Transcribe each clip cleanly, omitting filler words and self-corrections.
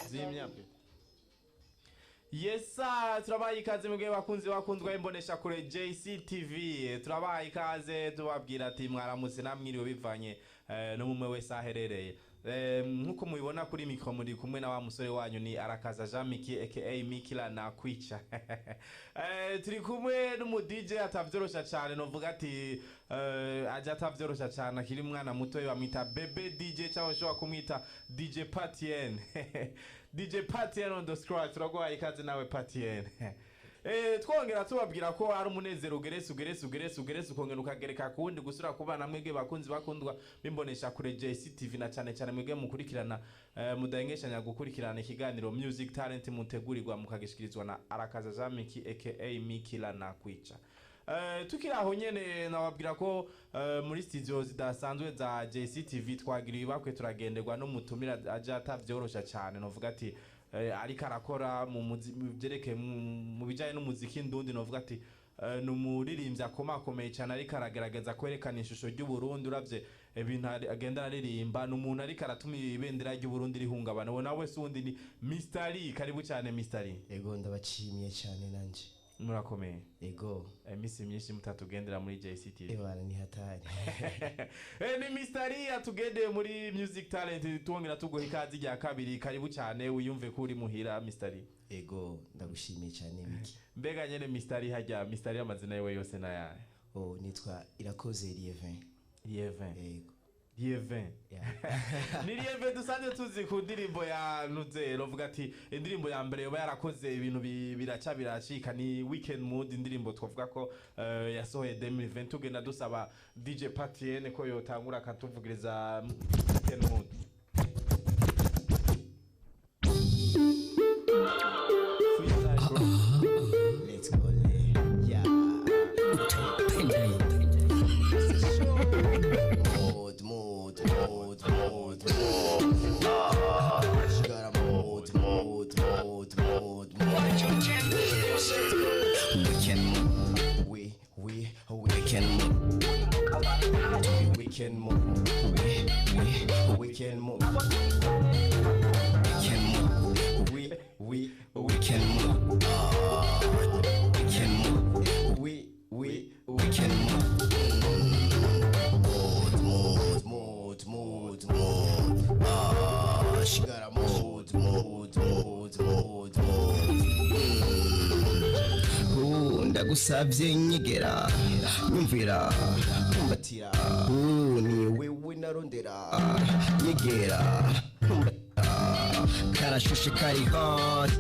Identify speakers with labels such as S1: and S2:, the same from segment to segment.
S1: zimya pe. Yesa turabaye ikaze mugwe bakunzi bakundwa imbonesha kure JCTV turabaye ikaze tubabwira ati mwaramutse namwiriwe bivanye no mumwe wese aherereye nkuko mubibona kuri mikro muri kumwe na wa musore wanyu ni Arakaza Jean Miki aka Mikila na Kwica turi kumwe n'umu DJ atavyorosha cyane novuga ati aje atavyorosha cyane akiri mwana muto bamwita bebe DJ cyangwa shobora kumwita DJ Patien DJ Patien on the scratch turagwaye ikaze nawe Patien twongera tubabwira ko ari umunezero ugerese ukongera ukagereka kundi gusura kubana mwege bakunzi bakundwa bimbonesha kure JCTV na cyane mwege mukurikirana mudahengeshanya gukurikirana ikiganiro Music Talent mutegurirwa mukagishikirizwa na Arakaza Jean Miki aka Mikila na Kwica. Tukiraho nyene nababwira ko muri studio zidasanzwe za JCTV twagiriye bakwe turagenderwa no mutumira aje atavyorosha cyane novuga ati ariko arakora mu byerekeye mu bijanye n'umuziki ndundi novuga ati numuririmbyi akomakomeye cyane ariko aragaragaza kwerekana ishusho ry'u Burundi uravye ibintu agenda aririmba n'umuntu ariko aratuma ibendera ry'u Burundi rihungabana bo nawe sundi ni Mr. Lee karibu cyane Mr. Lee.
S2: Ego ndabachimiye cyane nanje
S1: murakomeye
S2: ego
S1: misi myinshi mutatugendera muri JCTV
S2: ebana ni hatari
S1: ni Mr. Lee atugende muri Music Talent tuongera tugo ikazi rya kabiri karibu cyane uyumve ko uri muhira Mr. Lee.
S2: Ego ndagushimiye cyane Miki
S1: mbega nyene Mr. Lee hajya Mr. Lee amazina yewe yose na yaye
S2: nitwa Irakoze Lievin
S1: ego Jewe.
S2: Yeah.
S1: Ni Jewe dusanze tuzi ku ndirimbo ya Nuze rovuga ati indirimbo ya mbere yoba yarakoze ibintu biraca biracika ni Weekend Mood indirimbo twavuga ko yasohoye 2020 tugenda dusaba DJ Patien ko yotangura akatuvugiriza Weekend Mood.
S2: Let's go. Yeah. Mood. She got a mood. We can move. We can move. We can move. We can move. She got a mood. Ndagusavye nyegera nyumvira kumbatira ni wewe narondera nyegera karashushe kari hot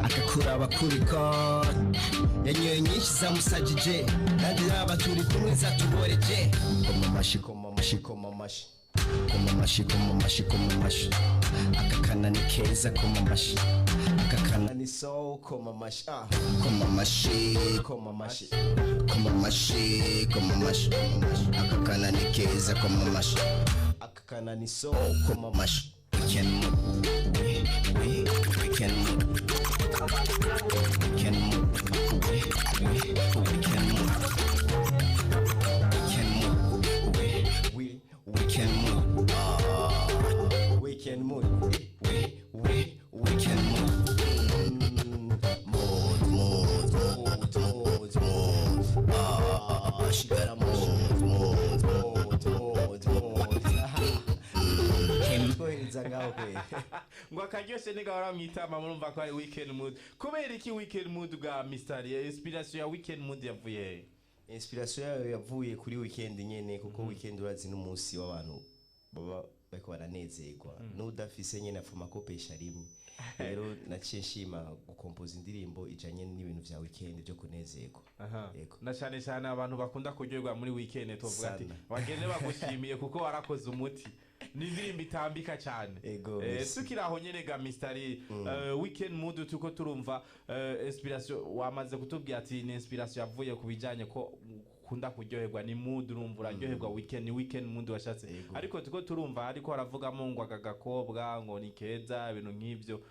S2: akakuraba kuri hot yanyoye nyinshi zamusajije kandi yaba turi kumwe zatuboreje koma mashi akakana ni keza koma mashi akakana ni so koma mashi akakana ni keza koma mashi akakana ni so koma mashi we can move. She got a mood.
S1: Ngo akaryoshe niga waramwitama murumva ko ari Weekend Mood kubera iki Weekend Mood ga Mr. Lee inspiration ya Weekend Mood yavuye
S2: inspiration yavuye kuri weekend nyene kuko weekend urazi n'umunsi w'abantu baba bako baranezerwa n'udafise nyene afuma kopesha rimwe rero naciye nshima gukompoza indirimbo ijanye n'ibintu vya weekend byo kunezerwa
S1: yego na cyane abantu bakunda kuryoherwa muri weekend tuvuga ati bagende bagushimiye kuko warakoze umuti n'indirimbo itambika cyane tukiraho nyene ga Mr. Lee Weekend Mood tuko turumva inspiration wamaze kutubwira ati ni inspiration yavuye kubijanye ko ukunda kuryoherwa ni mood urumva uraryoherwa weekend mood washatse ariko tuko turumva ariko haravugamo ngo agakobwa ngo ni keza ibintu nk'ivyo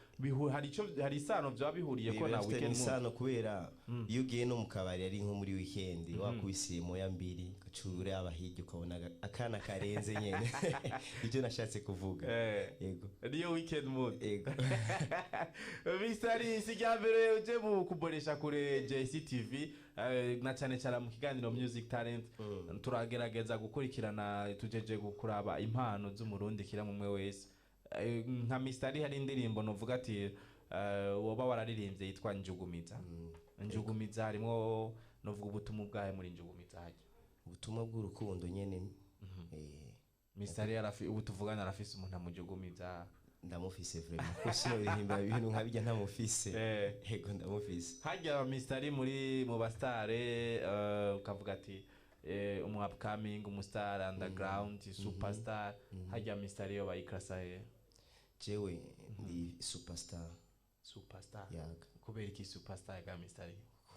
S1: hari isano byo bihuriye ko na weekend
S2: isano kubera iyo ugiye no mu kabari ari nko muri weekend wakubisiye moya mbiri gacure abahigi ukabona akana karenze nyene icyo nashatse kuvuga
S1: yego niyo weekend mood yego Mr. Sigambere uje mu kuboresha kure JCTV na cyane cyane mu kiganiro Music Talent turagerageza gukurikirana tujeje gukuraba impano z'umurundi kira mumwe wese nka Mr. hari indirimbo novuga ati woba wararirimbye yitwa Njugumiza harimo novuga ubutumwa bwahe muri Njugumiza haje
S2: ubutumwa bw'urukundo nyene
S1: Mr. yarafi ubutuvugana arafise umuntu amujugumiza
S2: ndamufise vraiment kuko bihimba ibintu nkabijya ntamufise yego ndamufise
S1: hajya Mr. muri mu bastare ukavuga ati umu upcoming umustar underground superstar hajya Mr. yo bayikrasa
S2: Jewe ni superstar
S1: yaga kubera iki superstar ga Mr.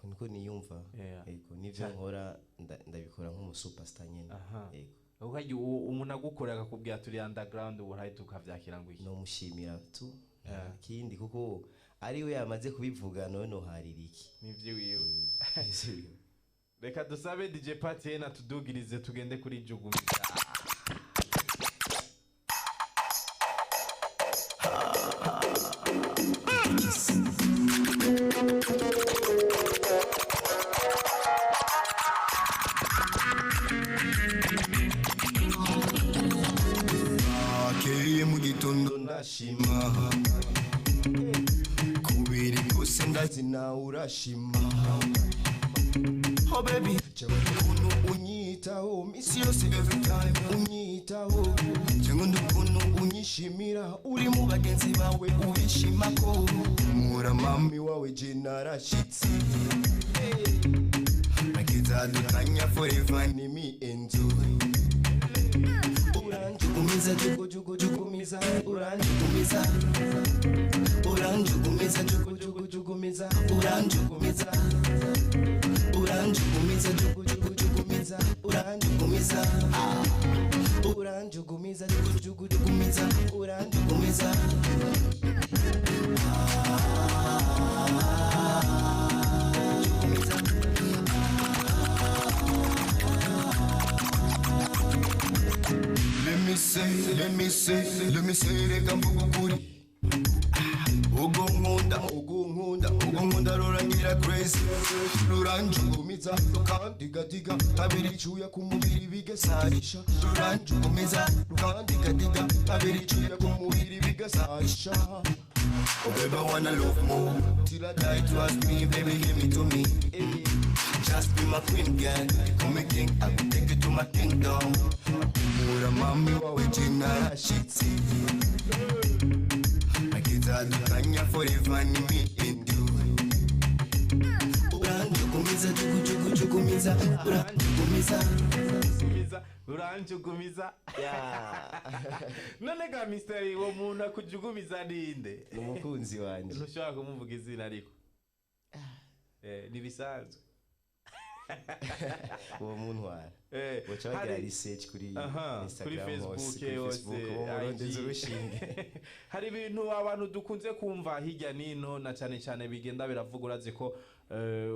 S2: niko niyumva yego nivyo nkora ndabikora nk'umu superstar nyene yego
S1: ukaje umuntu agukora akakubwira turi underground uburayi tukavyakira ngo iki
S2: no mushimira tu kindi kuko ari we yamaze kubivuga none haririki
S1: nivyo wiwe reka dusabe DJ Party na tudugirize tugende kuri Njugumiza
S2: mu gitondo ndashima kubiri kose ndazina urashima oh baby ukuntu unyitaho misi yose every time unyitaho cyangwa ukuntu unyishimira uri mu bagenzi bawe ubishima ko mura mami wawe je narashitsi nagiza dukanya forever ni me and you uranjugumiza jugujugumiza uranjugumiza uranjugumiza jugujugumiza uranjugumiza uranjugumiza jugujugumiza uranjugumiza uranjugumiza jugujugumiza uranjugumiza Let me say reka mvugukuri ugonkunda rurangira crazy ruranjugumiza rukandigadiga kabiri cuya ku mubiri bigasarisha ruranjugumiza rukandigadiga kabiri cuya ku mubiri bigasarisha oh baby I wanna love more till I die trust me baby give me to me just be my queen girl come a king I will take you to my kingdom mura mami wawe jina shitsi nagiza dukanya forever ni me and you uranjugumiza jugujugumiza
S1: uranjugumiza none ga Mr. wo muntu akujugumiza ninde
S2: umukunzi wanje
S1: ntushaka kumuvuga izina ariko nibisanzwe
S2: uwo muntu wara wacha bagira research kuri Instagram
S1: kuri Facebook
S2: urondeze urushinge
S1: hari ibintu abantu dukunze kumva hirya nino na cyane cyane bigenda biravuga urazi ko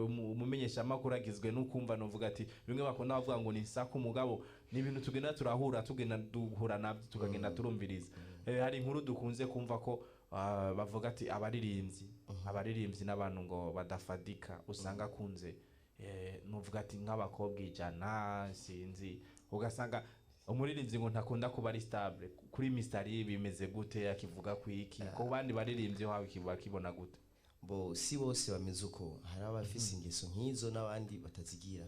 S1: umumenyesha makuru agizwe no kumva no vuga ati bimwe bakunda bavuga ngo ni sako umugabo ni ibintu tugenda tugenda duhura nabyo tukagenda turumviriza hari inkuru dukunze kumva ko bavuga ati abaririmbyi n'abantu ngo badafadika usanga kunze nuvuga ati nk'abakobwa ijana sinzi ugasanga umuririmbyi ngo ntakunda kuba ari stable kuri Mr. bimeze gute akivuga ku iki ko bandi baririmbyi wawe kibona gute
S2: bo si bose bameze uko hari abafise ingeso nk'izo n'abandi batazigira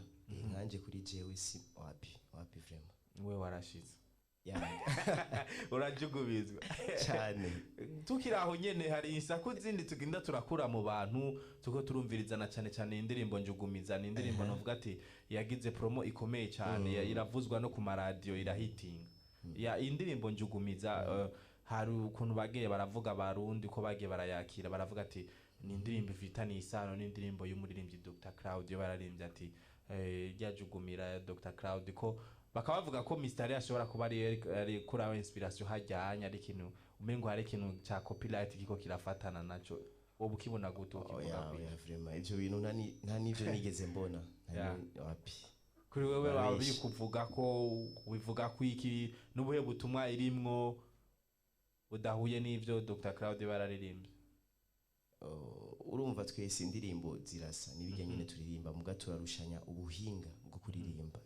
S2: nkanje kuri jewe si wapi vraiment
S1: we warashize
S2: urajugubizwa cyane
S1: tukiraho nyene hari isaku zindi tugenda turakura mu bantu tuko turumvirizana cyane cyane indirimbo Njugumiza ni indirimbo novuga ati yagize promo ikomeye cyane iravuzwa no ku maradio irahitinga ya indirimbo Njugumiza hari ukuntu bagiye baravuga barundi ko bagiye barayakira baravuga ati ni indirimbo ifitanye isano n'indirimbo y'umuririmbyi Dr. Claudio bararimbye ati ryajugumira Dr Cloud ko bakaba bavuga ko Mr ashobora kuba ari kuraho inspiration hajyanye ari kintu umengo hari ikintu cha copyright kiko kirafatana naco wowe ukibona guto ukivuga
S2: vraiment ivyo bintu nta nivyo nigeze mbona wapi
S1: kuri wewe wabi kuvuga ko wivuga ko iki n'ubuhe butumwa irimwo udahuye n'ivyo Dr Cloud bararirimbye
S2: urumva twese indirimbo zirasa nibijya nyine turirimba muga turarushanya ubuhinga bwo kuririmba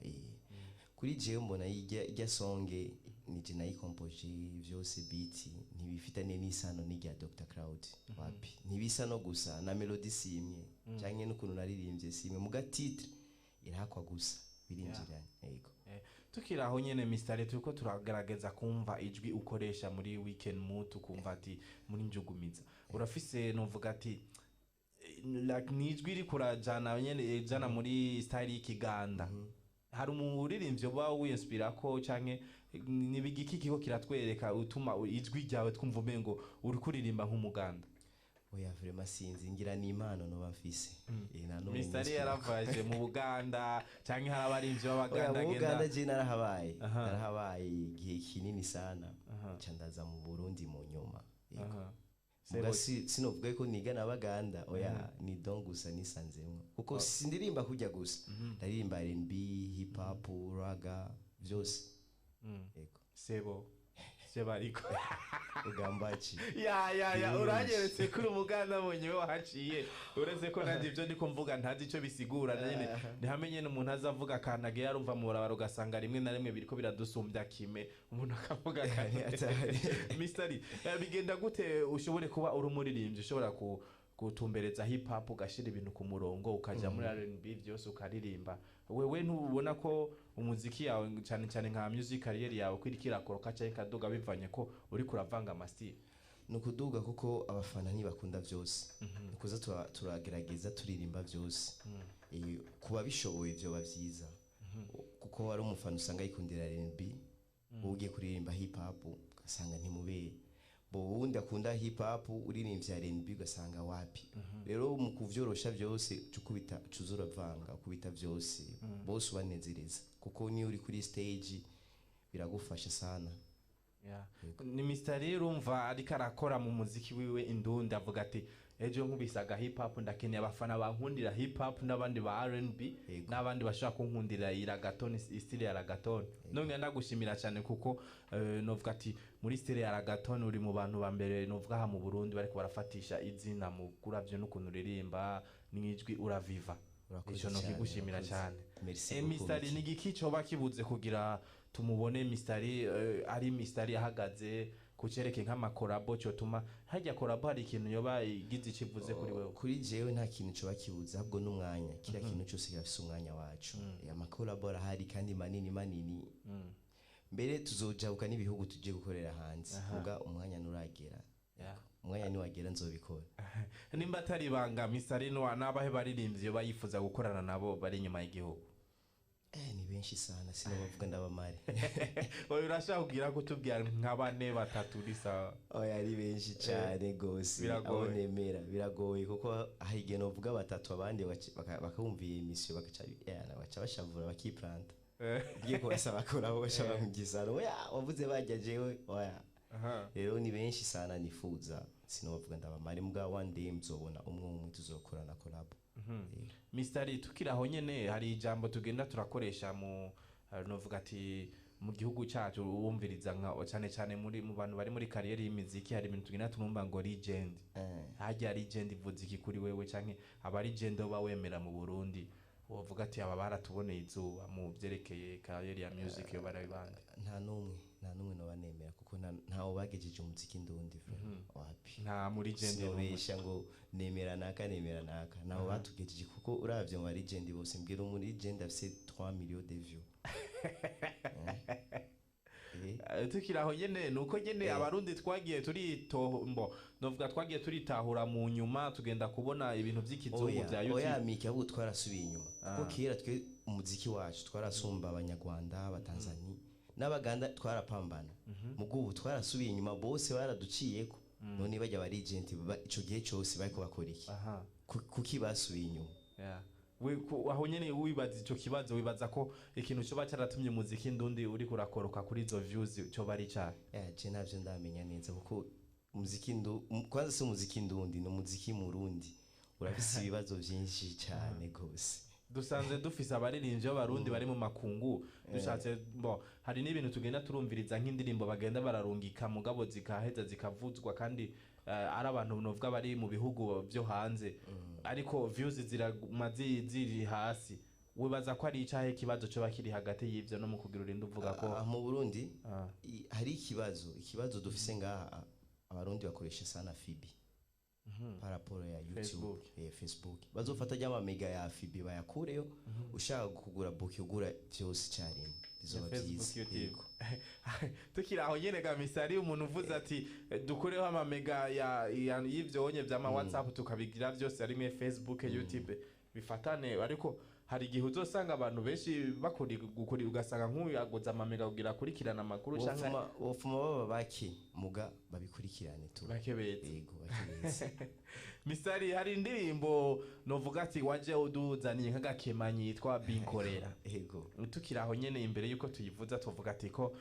S2: kuri jewe mbona ijya songe nije nayikompoje vyose beat ntibifitane n'isano n'ijya Dr Cloud wapi ntibisa no gusa na melody simwe cyangwa n'ukuntu naririmbye simwe muga titre irahakwa gusa birinjiranye yego
S1: tukiraho nyene Mr turiko turagaragaza kumva ijwi ukoresha muri weekend mood tukumva ati muri njugumiza urafise novuga ati like nijwi iri kurajana nyene jana muri style y'ikiganda hari umuririmbyi ba winspira ko canke nibigiki kiko kiratwereka utuma ijwi ryawe twumva umengo uri kuririmba nk'umuganda
S2: oya vraiment sinzi ngira ni impano no bafise
S1: Mr yaravaje mu Buganda canke harabarimvyi b'abaganda
S2: genda Buganda je narahabaye igihe kinini sana candaza mu Burundi mu nyuma sinovuga ko niga n'abaganda oya ni donc gusa nisanzemwe kuko sindirimba kujya gusa ndaririmba R&B hip hop raga vyose
S1: yego sebo ariko
S2: ugambachi
S1: ya urangeretse kuri umuganda munyewe wahaciye ureze ko nanje ivyo ndiko mvuga ntazi ico bisigura nyene ntihamenye n'umuntu azavuga kanage yarumva mu barabara ugasanga rimwe na rimwe biriko biradusumbya kime umuntu akavuga kanage Mr bigenda gute ushobore kuba uri umuririmbyi ushobora gutumbereza hip hop ugashira ibintu ku murongo ukaja muri R&B vyose ukaririmba wewe ntubona ko umuziki yawe cyane cyane nka music career yawe kwirikira koroka cyane kaduga bivanye ko uri kuravanga amastyle
S2: nukuduga kuko abafana ntibakunda vyose nikuza turagerageza turirimba vyose kuba bishoboye byo bavyiza kuko wari umufana usanga yikundira R&B ugiye kuririmba hip hop ugasanga ntimubeye wundi akunda hip hop uririmbye R&B ugasanga wapi rero mu kuvyorosha byose cukubita cuzura vanga kubita byose bose ubanezereza kuko ni uri kuri stage biragufasha sana
S1: ni Mr urumva ariko arakora mu muziki wiwe indundi avuga ati ejo nkubisaga hip hop ndakeneye abafana bankundira hip hop n'abandi ba R&B n'abandi bashaka kunkundira iragatoni style ya ragaton none ndagushimira cyane kuko novuga ati muri style ya ragaton uri mu bantu ba mbere novuga ha mu Burundi bariko barafatisha izina mu kuravyo n'ukuntu uririmba n'ijwi uraviva ico no kigushimira cyane Mr nigiki coba kibuze kugira tumubone Mr ari Mr ahagaze kucereke nk'amakorabo cyo tuma hajya korabo hari ikintu yoba igize ikivuze kuri wewe
S2: kuri jewe nta kintu cyo bakibuza ahubwo n'umwanya kira kintu cyose kirafise umwanya wacu amakorabo hari kandi manini mbere tuzojabuka n'ibihugu tuje gukorera hanze vuga umwanya nuragera umwanya ni wagera nzobikora
S1: nimba atari banga Mr n'abahe baririmbye yo bayifuza gukorana nabo bari nyuma y'igihugu
S2: ni benshi sana sinabavuga ndabamare
S1: oya urashaka kugira ko tubwira nka 4 3 risa
S2: oya ari benshi cyane gose abo nemera biragoye kuko ahige no vuga 3 abandi bakumviye emission bakaca bashavura bakiplanta giye ko basaba bakora abo bashaka kugisana oya wavuze bajya jewe oya rero ni benshi sana nifuza sinabavuga ndabamare mbwa one day mzobona umwe tuzokorana collab
S1: Mr tukiraho nyene hari ijambo tugenda turakoresha mu novuga ati mu gihugu cyacu wumviriza nka cyane muri mu bantu bari muri career y'imiziki hari ibintu tugenda tumumba ngo legend hajya legend ivuze iki kuri wewe canke aba legend ba wemera mu Burundi wovuga ati aba baratuboneye izuba mu byerekeye career ya music yo barabibanga
S2: nta numwe no banemera kuko ntawo bagejeje umuziki ndundi wapi
S1: nta muri legend
S2: yobesha ngo nemera naka nawo batugejeje kuko uravye mu legend bose mbwira muri legend afise 3 millions de views
S1: tukiraho nyene nuko nyene abarundi twagiye turitombo novuga twagiye turitahura mu nyuma tugenda kubona ibintu by'ikizungu bya YouTube
S2: oya miki abo twarasubiye inyuma kuko kera twe umuziki wacu twarasumba abanyarwanda abatanzania n'abaganda twarapambana mugubu twarasubiye inyuma bose baraduciyeko none bajya ba legend ico gihe cyose bariko bakora iki kuki basubiye inyuma
S1: aho nyene wibaza ico kibazo wibaza ko ikintu cyo bacaratumye umuziki ndundi uri kurakoroka kuri izo views cyo bari cyane
S2: je navyo ndamenya neza kuko umuziki kwanza si umuziki ndundi no muziki murundi urafise ibibazo byinshi cyane gose
S1: dusanze dufise abaririmbyi b'abarundi bari mu makungu dushatse hari n'ibintu tugenda turumviriza nk'indirimbo bagenda bararungika mugabo zikaheza zikavuzwa kandi ari abantu novuga bari mu bihugu byo hanze ariko views ziri hasi wibaza ko ari icahe kibazo cyo bakiri hagati y'ivyo no mu kugira urinde uvuga ko
S2: mu Burundi hari ikibazo dufise ngaha abarundi bakoresha sana Fibi paraporo ya YouTube Facebook bazofata jama mega ya Fibi bayakureyo ushaka kugura book ugura byose cyane izoba byiza
S1: tukira aho nyene gamisari umuntu uvuze ati dukureho ama mega y'ivyo onye vya WhatsApp tukabigira byose ari mu Facebook YouTube bifatane ariko hari gihe uzosanga abantu benshi bakuri ugasanga nk'uyu agoza amamega kugira kurikirana amakuru cyangwa
S2: ofuma baba bake muga babikurikirane tu
S1: bakebetse
S2: yego bakebetse
S1: misari hari indirimbo novuga ati waje uduzaniye nk'agakemanyi yitwa Binkolera
S2: yego
S1: tukiraho nyene imbere yuko tuyivuza tuvuga ati ko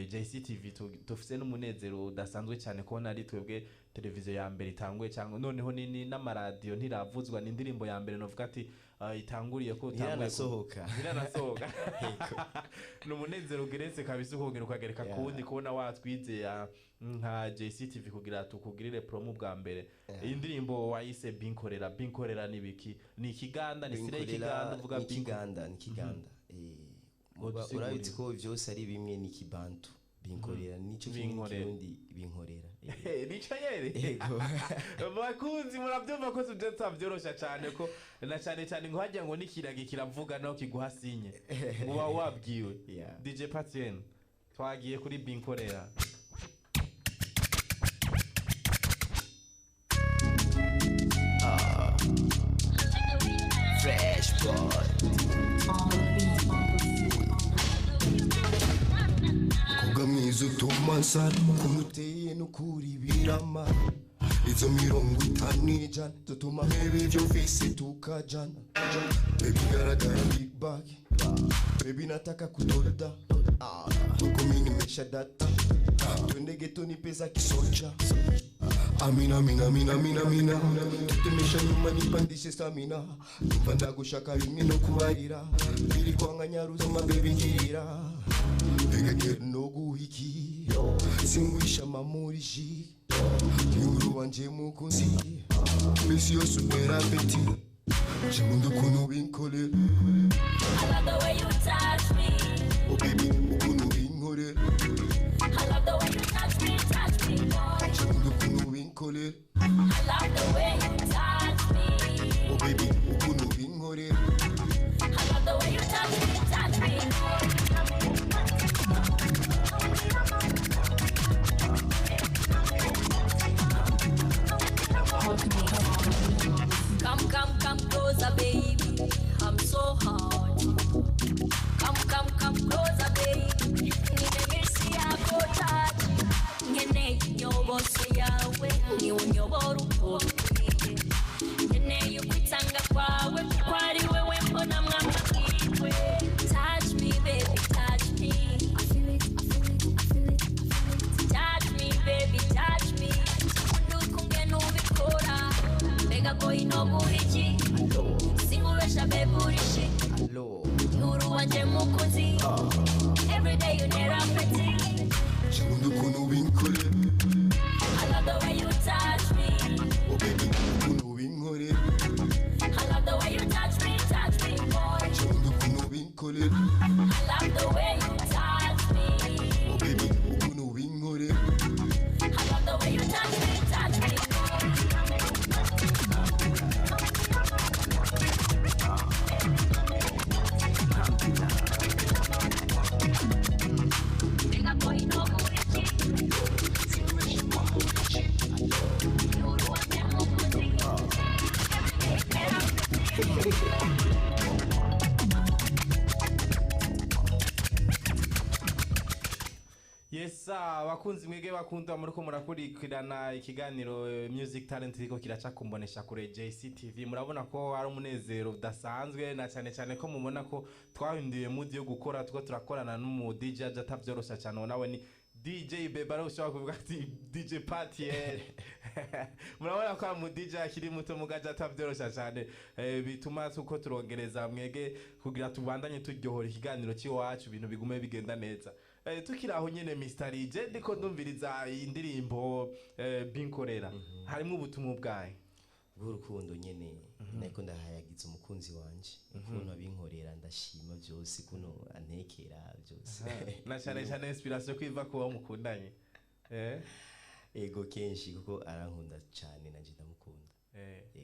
S1: JCTV tufise n'umunezero udasanzwe cyane ko nari twebwe televiziyo ya mbere itangwe cyangwa noneho ni n'amaradio ntiravuzwa ni indirimbo ya mbere novuga ati itanguriye ko
S2: iranasohoka
S1: n'umunezero ugeretse kabisa ukongera ukagereka kundi kubona watwize nka JCTV kugira tukugirire promo bwa mbere iyi ndirimbo wayise Binkolera nibiki ni ikiganda ni sire ikiganda uvuga
S2: ni ikiganda urabitse ko byose ari bimwe ni kibantu Binkolera nico kintu Binkolera
S1: nico yere yego bakunzi murabyumva ko tujeta byorosha cyane ko na cyane ngo hajya ngo nikirage kiravuga no kiguhasinye uba wabwiwe DJ Patien twagiye kuri Binkolera
S2: fresh boy
S3: kugamwiza utumansara kumuteye n'ukuri birama izo mirongo itanijana zituma maybe ibyo ufise tukajana baby garagara big bag baby nataka kudoda huko mimi nimesha data twende geto ni pesa kisocha amina tutemesha nyuma nipandishe stamina mpanda gushaka bimwe no kubarira biri kwanga nyaruzo mababy ngirira Ega no guhiki singwisha mamurishi Yuru wanje mukunzi Mesi yo super appétit Jimundo kuno Binkolera
S4: I love the way you touch me
S3: Oh baby kuno Binkolera
S4: I love the way you touch me boy
S3: Jimundo kuno Binkolera
S4: I love the way you touch me
S3: Oh baby kuno Binkolera
S4: I love the way you touch me boy Come closer, baby. I'm so hot. Come closer, baby. Nimemisi yako touch. Ngene nyobose yawe, ni unyoboru kote. Ngene yukwitanga kwawe, kwari wewe mbona mwamagirwe. Touch me, baby, touch me. I feel it. Touch me, baby, touch me. Nukungena ubikora. Bega ko inoguriki. Singubesha beburishi. Nuru wanje mukunzi. Every day you never pretty.
S3: Jimundo kuno Binkolera
S4: I love the way you touch me.
S3: Oh baby kuno Binkolera
S4: I love the way you touch me, boy.
S3: Jimundo kuno Binkolera
S4: I love the way you touch me.
S3: Oh baby kuno Binkolera
S4: I love the way you touch me, Venga, boy, no
S1: Yes abakunzi mwege bakunda muriko murakurikirana ikiganiro Music Talent riko kiraca kumbonesha kure JCTV. Murabona ko ari umunezero udasanzwe na cyane ko mubona ko twahinduye mood yo gukora turakorana n'umu DJ atavyorosha cyane nawe ni DJ Bebara ushobora kuvuga ati DJ Patier. Murabona ko mu DJ akiri muto mugaje atavyorosha cyane bituma uko turongereza mwege kugira tubandanye turyohora ikiganiro cy'iwacu ibintu bigume bigenda neza. Tukiraho nyene Mr. Je ndiko ndumviriza indirimbo Binkolera harimo ubutumwa bwaye
S2: bw'urukundo nyene nako ndahayagiza umukunzi wanje ukuntu abinkorera ndashima byose kuno antekera byose
S1: na cyane inspiration kwiva kuba mukundanye
S2: ego kenshi kuko arankunda cyane nanje ndamukunda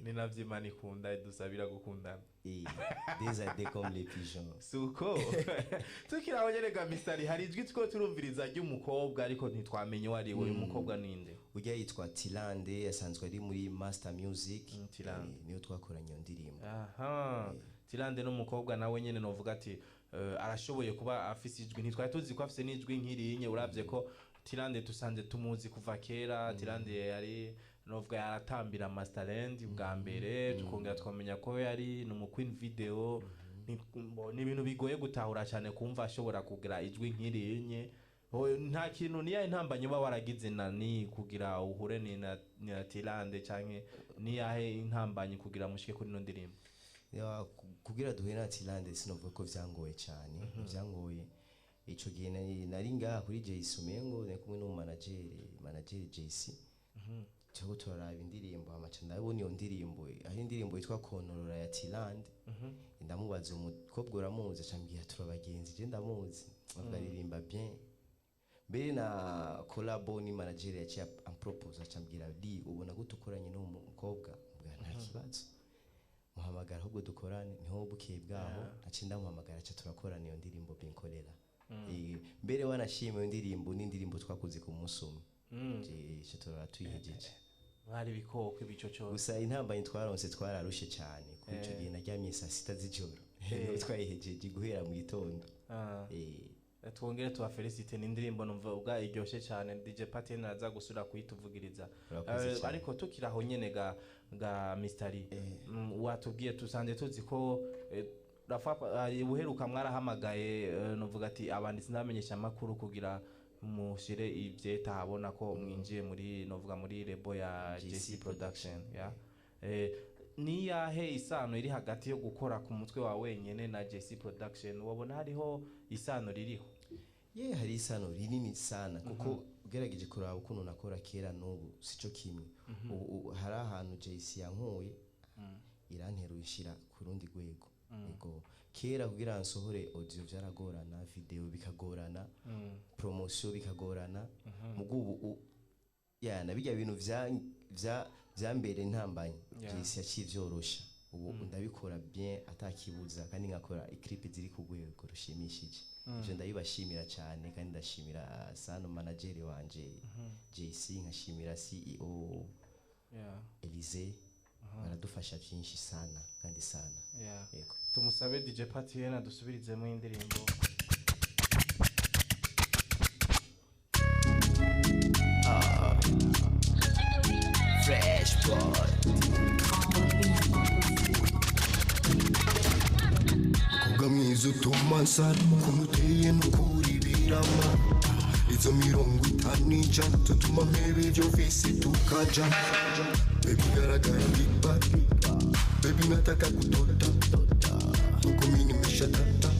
S1: ni navyo Imana ikunda idusabira gukundana
S2: des aides comme les pigeons
S1: suko tukiraho nyerega Mr. hari ijwi two turumviriza ry'umukobwa ariko ntitwamenye wari we umukobwa ninde
S2: ujya yitwa Tilande asanzwe ari muri Master Music niyo twakoranye ndirimbo
S1: Tilande n'umukobwa nawe nyene novuga ati arashoboye kuba afise ijwi ntitwari tuzi ko afise n'ijwi nk'irinye uravye ko Tilande tusanze tumuzi kuva kera Tilande yari novuga yaratambira Masterland bwa mbere tukongera twamenya ko yari no mu Queen Video ni ibintu bigoye gutahura cyane kumva ashobora kugira ijwi nk'irinye nta kintu niya intambanye ba waragize nani kugira uhure ni na Tilande canke niyahe intambanye kugira mushike kuri no ndirimbo
S2: kugira duhere na Tilande sinovuga ko vyangoye cyane vyangoye ico gihe nari ngaha kuri JC Umengo ne kumwe no manager JC cyo turaraba indirimbo amaca ndabona iyo ndirimbo ari indirimbo yitwa Konorora ya Tilande ndamubaza umukobwa uramuzi acambira turabagenzi je ndamuzi baririmba bien mbere na collabo ni manager yaciye ampropose acambira di ubona ko tukoranye no mukobwa nta kibazo muhamagara ahubwo dukorane niho bukeye bwaho acinda muhamagara aca turakorana iyo ndirimbo Binkolera mbere wanashimiye indirimbo n'indirimbo twakoze ku musumwe je tuyihejeje
S1: bari bikoko ibicoco
S2: gusa intambanye twaronse twararushe cyane kuri ico gihe naryamye saa 6 z'ijoro twayihejeje guhera mu gitondo
S1: twongere tuwa felicite n'indirimbo numva ubwa iryoshe cyane DJ Patier naza gusura kuyituvugiriza ariko tukiraho nyene ga Mr. Watubwiye tusanze tuzi ko buheruka mwarahamagaye novuga ati abanditsi ndamenyesha makuru kugira mushire ivyeta habona ko mwinjiye muri novuga muri lebo ya JC Production ni yahe isano iri hagati yo gukora ku mutwe wa wenyene na JC Production wabona hariho isano ririho
S2: hari isano rinini sana kuko ugerageje kuraba ukuntu nakora kera n'ubu sico kimwe hari ahantu JC yankuye iranteruyishira ku rundi rwego ego kera kugira nsohore audio byaragorana video bikagorana promotion bikagorana mugubu nabijya bintu vya mbere ntambanye JC yakivyorosha ubu ndabikora bien atakibuza kandi ngakora clip ziri ku rwego rushimishije je ndabibashimira cyane kandi ndashimira sana manager wanje JC nkashimira CEO Elise baradufasha byinshi sana kandi sana
S1: yego tumusabe DJ Patier na dusubirize mu indirimbo
S3: Fresh boy kugamwiza utumansara kumuteye n'ukuri birama izo 50 tutuma mpebe byo visi tukaja baby garagara big body baby nataka kutota uko mimi nimeshatata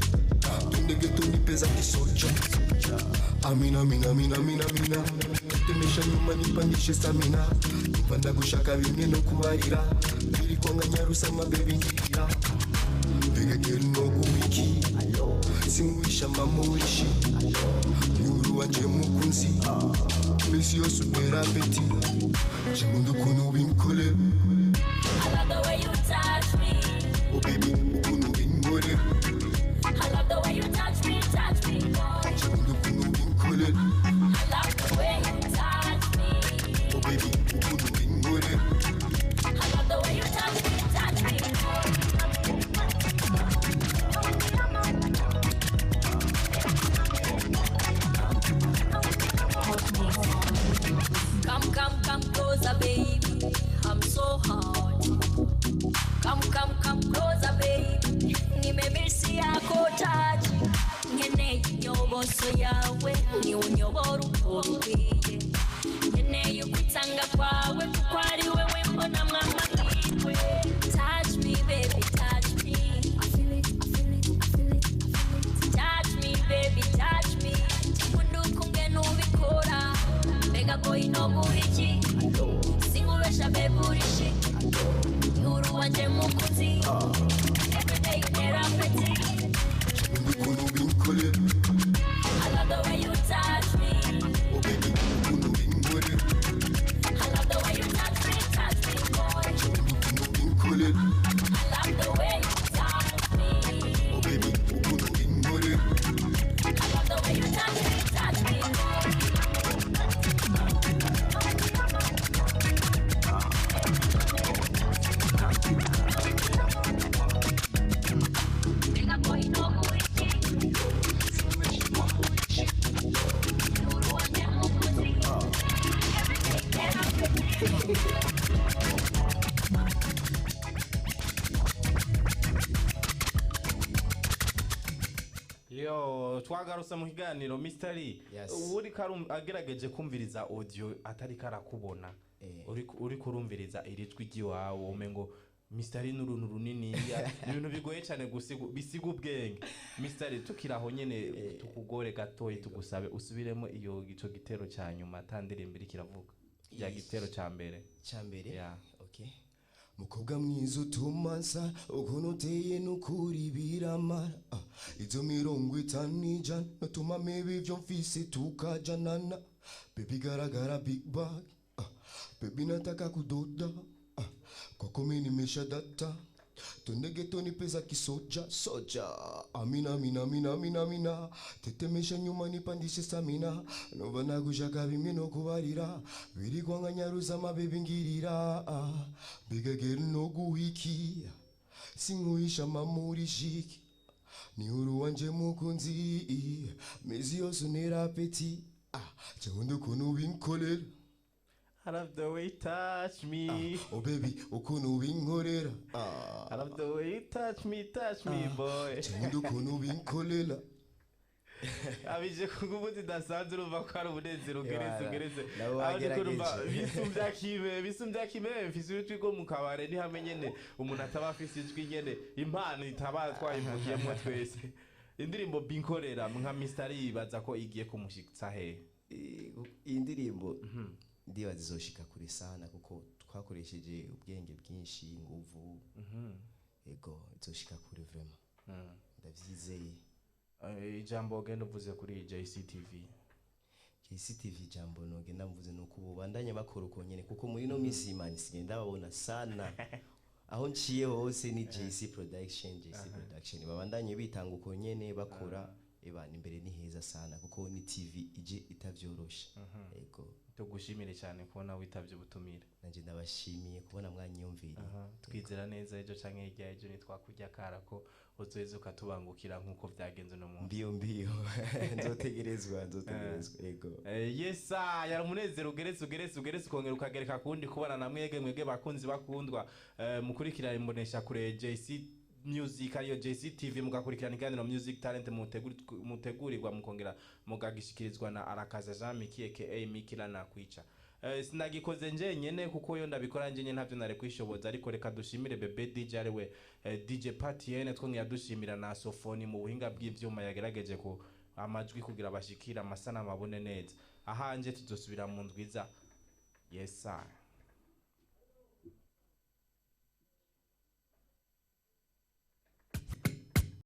S3: tundege tunipeza kisocha amina temesha nyuma nipangishe stamina mpanda gushaka bimwe no kubarira biri kwanganya rusama baby ngira Bigakeri no wiki Simuisha mamurishi Nyuru wanje mukunzi Mesi yosu mera peti Jamundu kunu Binkolera
S4: I love the way you touch me.
S3: Oh baby, kunu Binkolera
S4: I love the way you touch me, boy.
S3: Jamundu kunu Binkolera
S4: I love the way you touch me.
S3: Oh baby, kunu Binkolera
S4: I love the way you touch me, boy. maso yawe ni unyobora uko bikwiye nkeneye ukwitanga kwawe kuko ari wewe mbona mwamahirwe touch me baby touch me I feel it I feel it I feel it I feel it touch me baby touch me nkunda ukunge nubikora mbega boy no buriki singubesha baby urishi uru wanje mukuzi everyday therapy
S3: Binkolera
S4: I love the way you touch me.
S3: oh baby Binkolera
S4: I love the way you touch me, boy.
S3: Binkolera
S4: I love the way you touch me.
S3: oh baby Binkolera
S4: I love the way you touch me, boy. Big boy, no boy.
S1: Yo twagarutse mu kiganiro Mr. Lee
S2: Yes.
S1: uri agerageje kumviriza audio atari karakubona uri kurumviriza irijwi giwawo umengo Mr. Lee n'uruntu runini ibintu bigoye cyane bisiga ubwenge Mr. Lee tukiraho nyene tukugore gatoyi tugusabe usubiremo iyo gico gitero cya nyuma tandirimbira kiravuga ya gitero cya mbere
S2: yeah. Okay.
S3: mukobwa mwiza utumansa ukuntu uteye n'ukuri biramara izo 50 ijana natuma maybe ibyo mfise tukajanana baby garagara big bag baby nataka kudoda kwako mimi nimesha data twende getoni pesa kisoja soja amina tetemesha nyuma nipandishe stamina nova nagushaka bimwe no kubarira biri kwanga nyaruza mabebi ngirira bega girl no guhiki singuisha mamuri shiki ni uru wanje mukunzi mezi yose nera apeti chawundo kuno Binkolera
S1: I love the way you touch me.
S3: Oh baby, ukuntu Binkolera
S1: I love the way you touch me boy.
S3: Chawundo kuno Binkolera
S1: abije kugubuti dasanze urumva ko ari umunezero ugeretse
S2: nawe
S1: abije kurumva
S2: wagerageje.
S1: bisumbya kime mfise ujwi go mu kabare ni hamwe nyene umuntu ataba afise ijwi nyene impano itaba twayivugiyemo twese indirimbo Binkolera nka Mr. Lee baza ko igiye kumushitsa he
S2: iyi ndirimbo ndibaza izoshika kure sana kuko twakoresheje ubwenge bwinshi nguvu ego izoshika kure vraiment ndavyizeye
S1: ijambo genda uvuze kuri JCTV
S2: jambo no genda mvuze no kubandanya bakora uko nyene kuko muri no misi imani sigenda babona sana aho nciye hose ni JC production babandanye bitanga uko nyene bakora ebana imbere ni heza sana kuko ni TV ije itavyorosha ego
S1: tugushimire cyane kubona witavye ubutumire
S2: nanje ndabashimiye kubona mwanyumviriye
S1: twizera neza ejo canke hirya ejo nitwakurya kara ko uzoheza ukatubangukira nkuko vyagenze no mu
S2: mbio nzotegerezwa ego
S1: yesa yari umunezero ugeretse ukongera ukagereka kundi kubana na mwege bakunzi bakundwa mukurikira imbonesha kure JC Music ariyo JCTV mugakurikirana iganiro Music Talent mutegurirwa mukongera mugagishikirizwa na Arakaza Jean Miki aka Mikila na kwica sinagikoze nje nyene kuko yo ndabikora nje nyene ntavyo nare kwishoboza ariko reka dushimire bebe DJ ariwe DJ Patienne twongera dushimira na Sofoni mu buhinga bw'ivyuma yagerageje ko amajwi kugira bashikira amasana mabone neza ahanje tuzosubira mu ndwiza yes sir